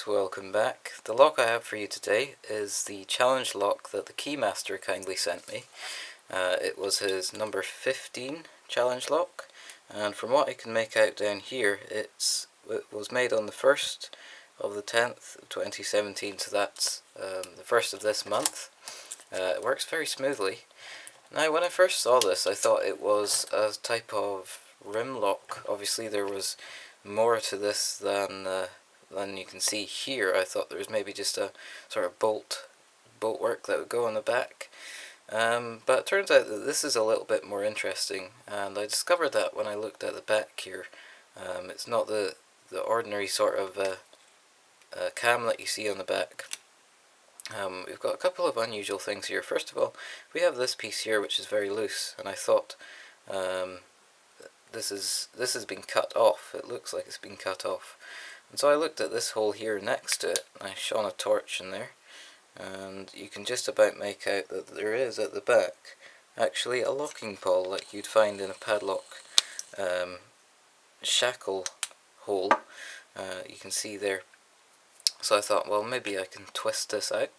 guys, welcome back. The lock I have for you today is the challenge lock that the Keymaster kindly sent me. It was his number 15 challenge lock, and from what I can make out down here, it was made on the 1st of the 10th, 2017, so that's the 1st of this month. It works very smoothly. Now, when I first saw this, I thought it was a type of rim lock. Obviously, there was more to this than you can see here. I thought there was maybe just a sort of bolt work that would go on the back. But it turns out that this is a little bit more interesting, and I discovered that when I looked at the back here. It's not the ordinary sort of cam that you see on the back. We've got a couple of unusual things here. First of all, we have this piece here which is very loose, and I thought this has been cut off. It looks like it's been cut off. And so I looked at this hole here next to it, and I shone a torch in there, and you can just about make out that there is at the back actually a locking pawl like you'd find in a padlock shackle hole. You can see there. So I thought, well, maybe I can twist this out,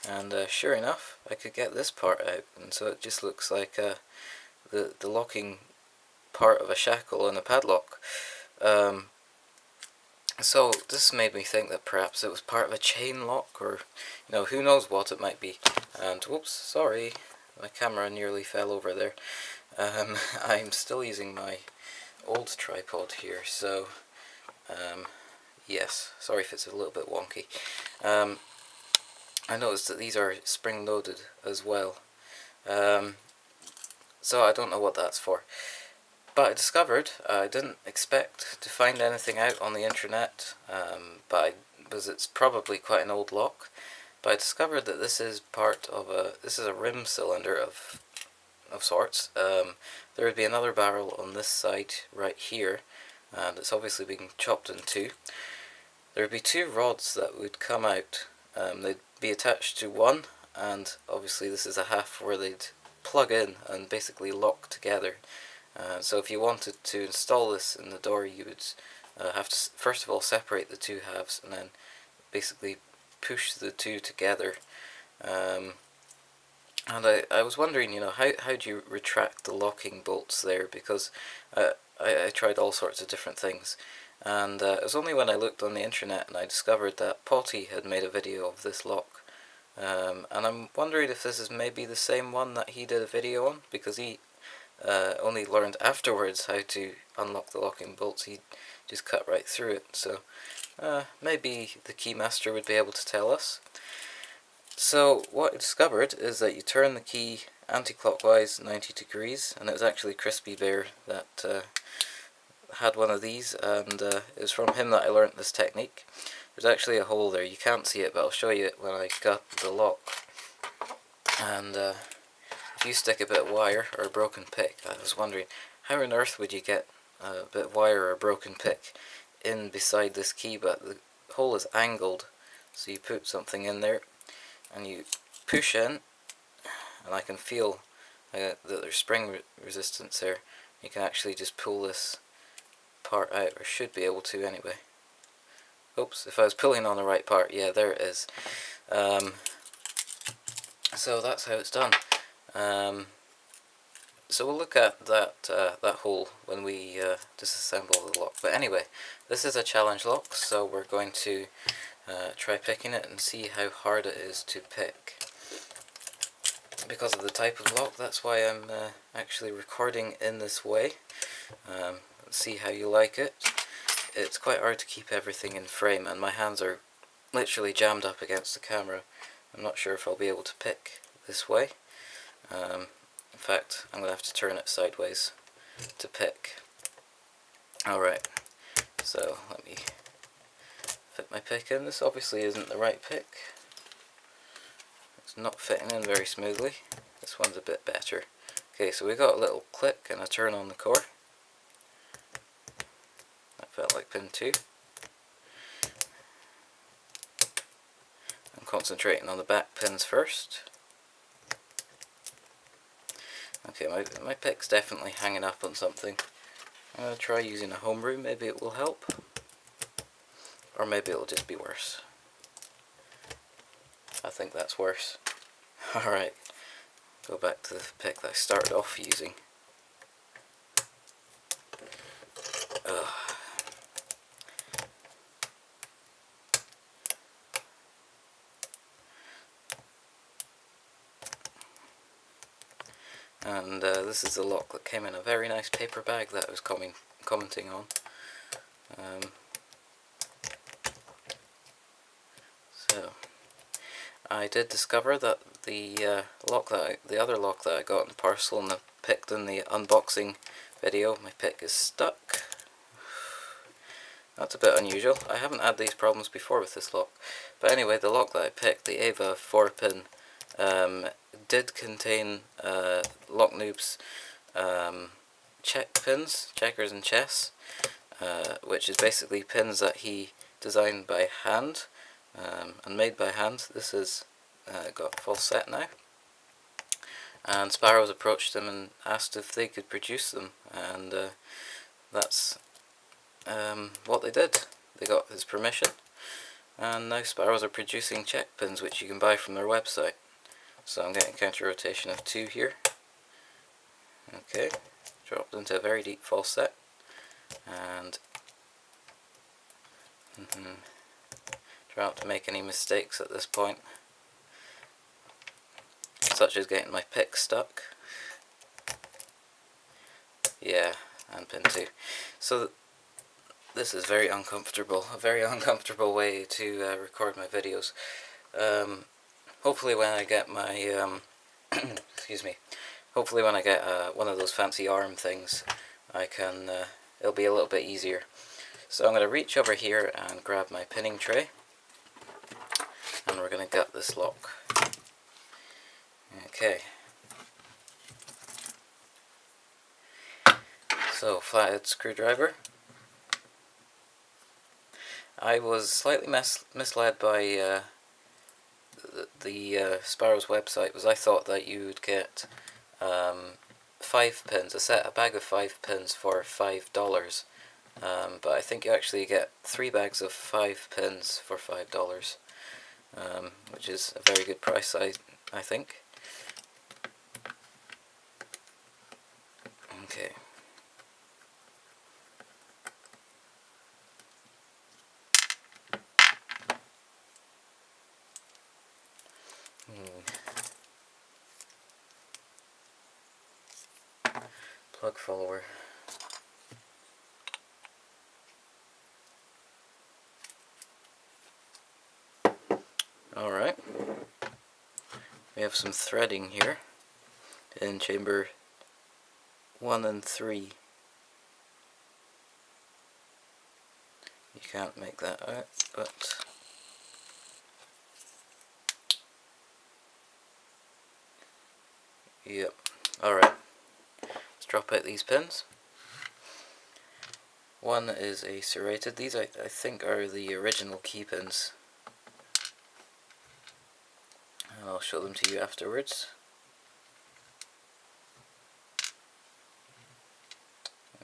and sure enough, I could get this part out, and so it just looks like the locking part of a shackle and a padlock. So this made me think that perhaps it was part of a chain lock, or who knows what it might be. And whoops, sorry, my camera nearly fell over there. I'm still using my old tripod here, so yes, sorry if it's a little bit wonky. I noticed that these are spring loaded as well, so I don't know what that's for. But I discovered, I didn't expect to find anything out on the internet, because it's probably quite an old lock, but I discovered that this is part of this is a rim cylinder of sorts. There would be another barrel on this side right here, and it's obviously being chopped in two. There would be two rods that would come out. They'd be attached to one, and obviously this is a half where they'd plug in and basically lock together. So if you wanted to install this in the door, you would have to first of all separate the two halves and then basically push the two together. And I was wondering, how do you retract the locking bolts there, because I tried all sorts of different things, and it was only when I looked on the internet and I discovered that Potty had made a video of this lock, and I'm wondering if this is maybe the same one that he did a video on, because he only learned afterwards how to unlock the locking bolts. He just cut right through it, so maybe the Keymaster would be able to tell us. So what I discovered is that you turn the key anti-clockwise 90 degrees, and it was actually Crispy Bear that had one of these, and it was from him that I learnt this technique. There's actually a hole there, you can't see it, but I'll show you it when I got the lock. And if you stick a bit of wire or a broken pick, I was wondering, how on earth would you get a bit of wire or a broken pick in beside this key? But the hole is angled, so you put something in there and you push in, and I can feel that there's spring resistance there. You can actually just pull this part out, or should be able to anyway. Oops, if I was pulling on the right part, yeah, there it is. So that's how it's done. So we'll look at that hole when we disassemble the lock. But anyway, this is a challenge lock, so we're going to try picking it and see how hard it is to pick. Because of the type of lock, that's why I'm actually recording in this way. Let's see how you like it. It's quite hard to keep everything in frame, and my hands are literally jammed up against the camera. I'm not sure if I'll be able to pick this way. In fact, I'm going to have to turn it sideways to pick. Alright, so let me fit my pick in. This obviously isn't the right pick. It's not fitting in very smoothly. This one's a bit better. Okay, so we got a little click and a turn on the core. That felt like pin 2. I'm concentrating on the back pins first. Okay, my pick's definitely hanging up on something. I'm going to try using a home brew, maybe it will help. Or maybe it'll just be worse. I think that's worse. Alright, go back to the pick that I started off using. Ugh. And this is the lock that came in a very nice paper bag that I was commenting on. So I did discover that the other lock that I got in the parcel and picked in the unboxing video, my pick is stuck. That's a bit unusual. I haven't had these problems before with this lock. But anyway, the lock that I picked, the Ava 4-pin, did contain Lock Noob's check pins, checkers and chess, which is basically pins that he designed by hand and made by hand. This is got a full set now. And Sparrows approached them and asked if they could produce them, and that's what they did. They got his permission, and now Sparrows are producing check pins which you can buy from their website. So I'm getting counter rotation of 2 here. Okay, dropped into a very deep falset, and try not to make any mistakes at this point, such as getting my pick stuck. Yeah, and pin 2. So this is very uncomfortable, a very uncomfortable way to record my videos. Hopefully when I get my, excuse me, hopefully when I get one of those fancy arm things, I can, it'll be a little bit easier. So I'm going to reach over here and grab my pinning tray, and we're going to gut this lock. Okay. So, flathead screwdriver. I was slightly misled by the Sparrows website, was I thought that you would get 5 pins, a bag of 5 pins for $5, but I think you actually get 3 bags of 5 pins for $5, which is a very good price, I think. Okay. Plug follower. Alright. We have some threading here in chamber 1 and 3. You can't make that out, but yep. Alright. Let's drop out these pins. One is a serrated. These I think are the original key pins. And I'll show them to you afterwards.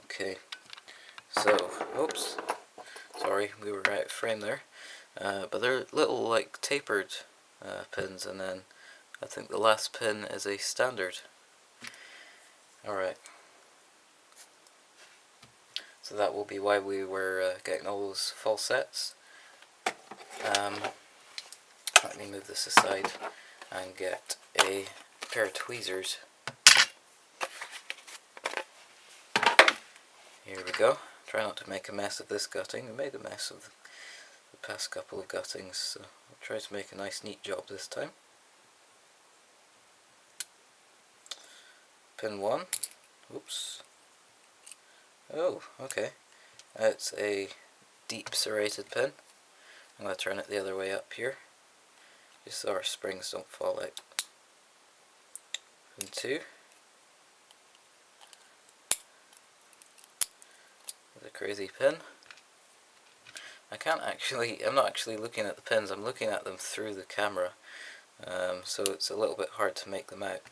Okay. So, oops. Sorry, we were out of frame there. But they're little like tapered pins, and then I think the last pin is a standard. Alright. So that will be why we were getting all those falsets. Let me move this aside and get a pair of tweezers. Here we go. Try not to make a mess of this gutting. I made a mess of the past couple of guttings, so I'll try to make a nice neat job this time. Pin 1. Oops. Oh, okay. It's a deep serrated pin. I'm going to turn it the other way up here, just so our springs don't fall out. Pin 2. It's a crazy pin. I'm not actually looking at the pins, I'm looking at them through the camera, so it's a little bit hard to make them out.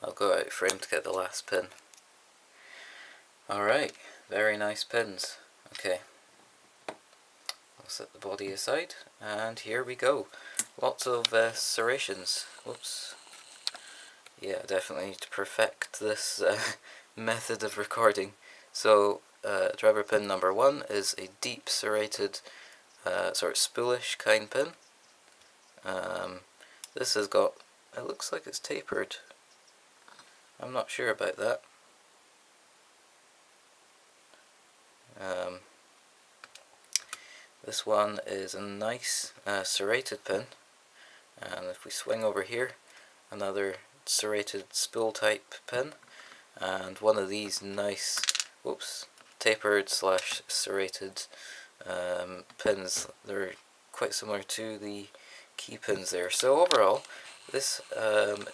I'll go out of frame to get the last pin. Alright, very nice pins. Okay, I'll set the body aside, and here we go. Lots of serrations. Whoops. Yeah, definitely need to perfect this method of recording. So, driver pin number 1 is a deep serrated, sort of spoolish kind pin. This has got, it looks like it's tapered. I'm not sure about that. This one is a nice serrated pin, and if we swing over here, another serrated spool type pin, and one of these nice, whoops, tapered slash serrated pins. They're quite similar to the key pins there. So overall, this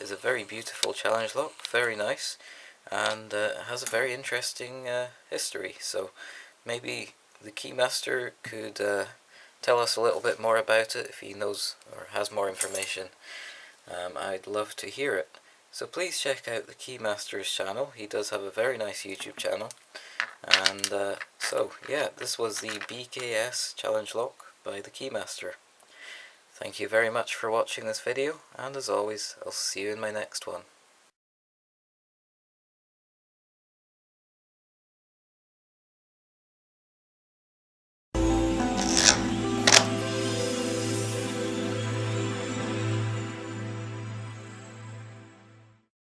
is a very beautiful challenge lock, very nice, and has a very interesting history. So maybe the Keymaster could tell us a little bit more about it if he knows or has more information. I'd love to hear it. So please check out the Keymaster's channel. He does have a very nice YouTube channel. And so yeah, this was the BKS challenge lock by the Keymaster. Thank you very much for watching this video, and as always, I'll see you in my next one.